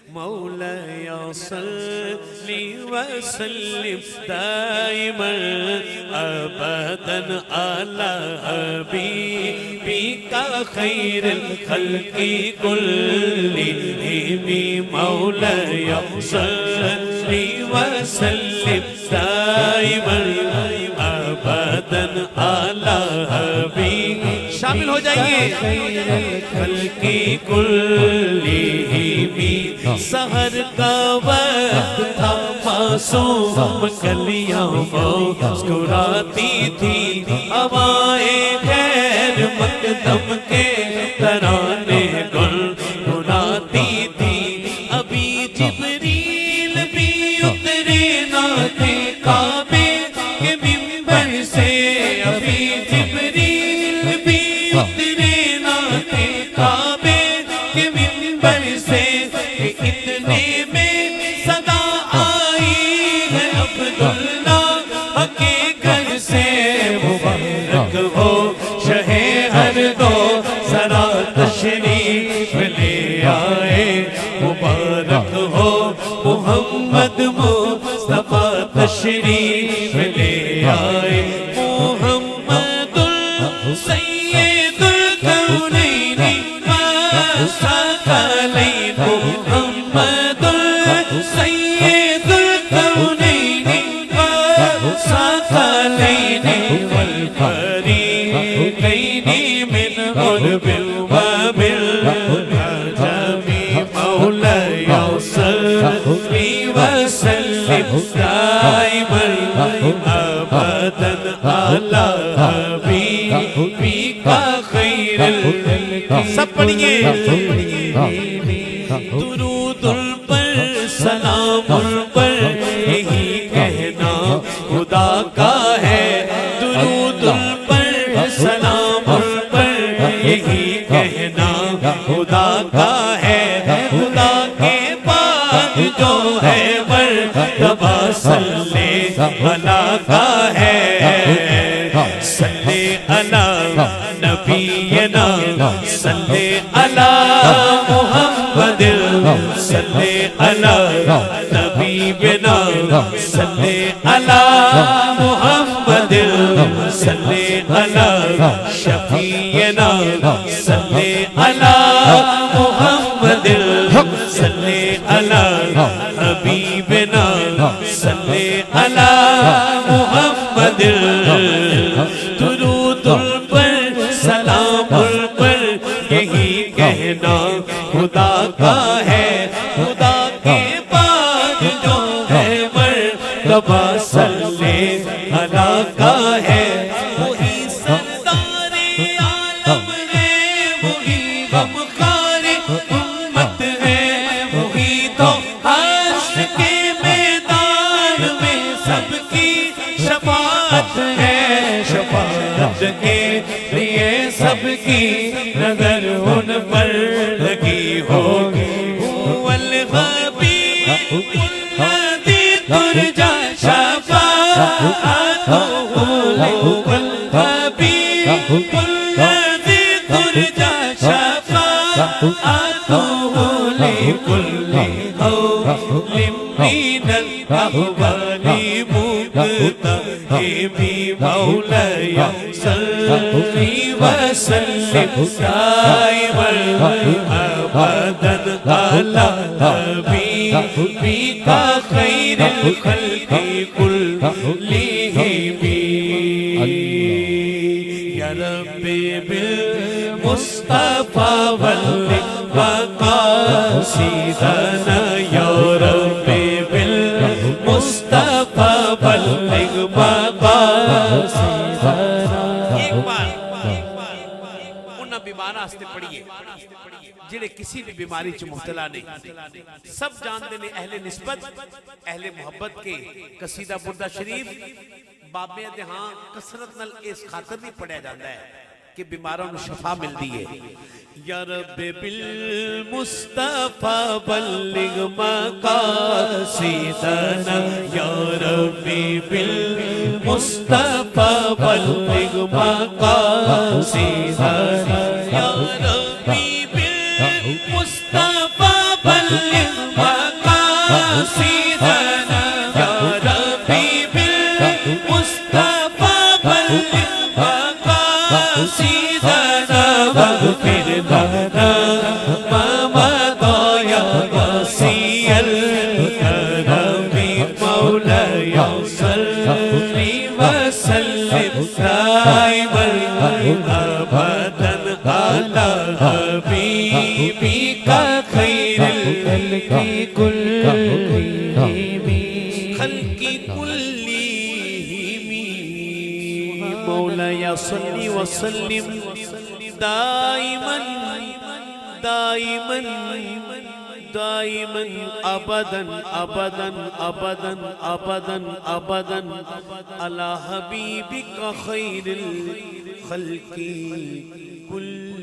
مولاي صل وسلم دائما ابدا على حبيبك خير الخلق كلهم مولاي صل وسلم دائما ابدا على حبيبك شامل ہو جائیے خلق كلهم سحر کا وقت تھا معصوم کلیاں مسکراتی تھی ہوائیں غیر مقدم کے ترانے گنگناتی تھی ابھی جبریل بھی اترے نہ تھے کعبے کے منبر سے ابھی جبریل بھی اترے نہ تھے کعبے کے منبر سے اتنے میں صدا آئی ہے عبداللہ کے گھر سے مبارک ہو شہ ہر دو ذرا تشریف لے آئے مبارک ہو محمد مصطفیٰ تشریف لے آئے محمد سید الکونین والثقلین محمد سید الکونین والثقلین والفریقین من عرب ومن عجم مولاي صل وسلم دائما ابدا على حبيبك خير الخلق سب پڑھیے درود پر سلام پر یہی کہنا خدا کا ہے درود پر سلام پر یہی کہنا خدا کا ہے خدا کے پاک جو ہے مرتبہ صلی اللہ کا ہے صلی اللہ نبینا صلی اللہ محمد صلی اللہ نبینا صلی اللہ محمد صلی اللہ شفیعنا صلی اللہ محمد صلی اللہ حبیبنا صلی اللہ محمد درود پر سلام پر یہی کہنا خدا کا ہے خدا کے پاک جو ہے مرتبہ صلی اللہ کا ہے وہی سردار عالم ہے وہی غمخوار امت ہے وہی تو حشر کے میدان میں سب کی شفاعت ہے شفاعت کے لیے سب کی نظر ان پر لگی ہوگی والحبیب الذی ترجی شفاعتہ والحبیب الذی ترجی شفاعتہ لکل حول من الاحوال مقتحم مولاي صل وسلم دائما ابدا على حبيبك خير الخلق كلهم يا ربي بالمصطفى بلغ مقاصدنا يا ربي بالمصطفى بلغ مقاصدنا ایک بار انہاں بیماراں ہستے پڑھیے جڑے کسی بھی بیماری چ مبتلا نہیں سب جانتے ہیں اہل نسبت اہل محبت کے قصیدہ بردہ شریف بابے دہاں کثرت نال اس خاطر نہیں پڑھیا جاتا ہے کہ بیماروں کو شفا ملتی ہے یا رب بالمصطفیٰ بلغ مقاصدنا یا رب بالمصطفیٰ بلغ مقاصدنا یا رب بالمصطفیٰ بلغ مقاصدنا یا ربی بالمصطفى بلغ مقاصدنا واغفر لنا ما مضى يا وصي الكرم مولاي صل وسلم دائما ابدا على حبيبك خير الخلق كلهم مولاي صل وسلم دائما دائما دائما ابدا ابدا ابدا ابدا ابدا على حبيبك خير الخلق كل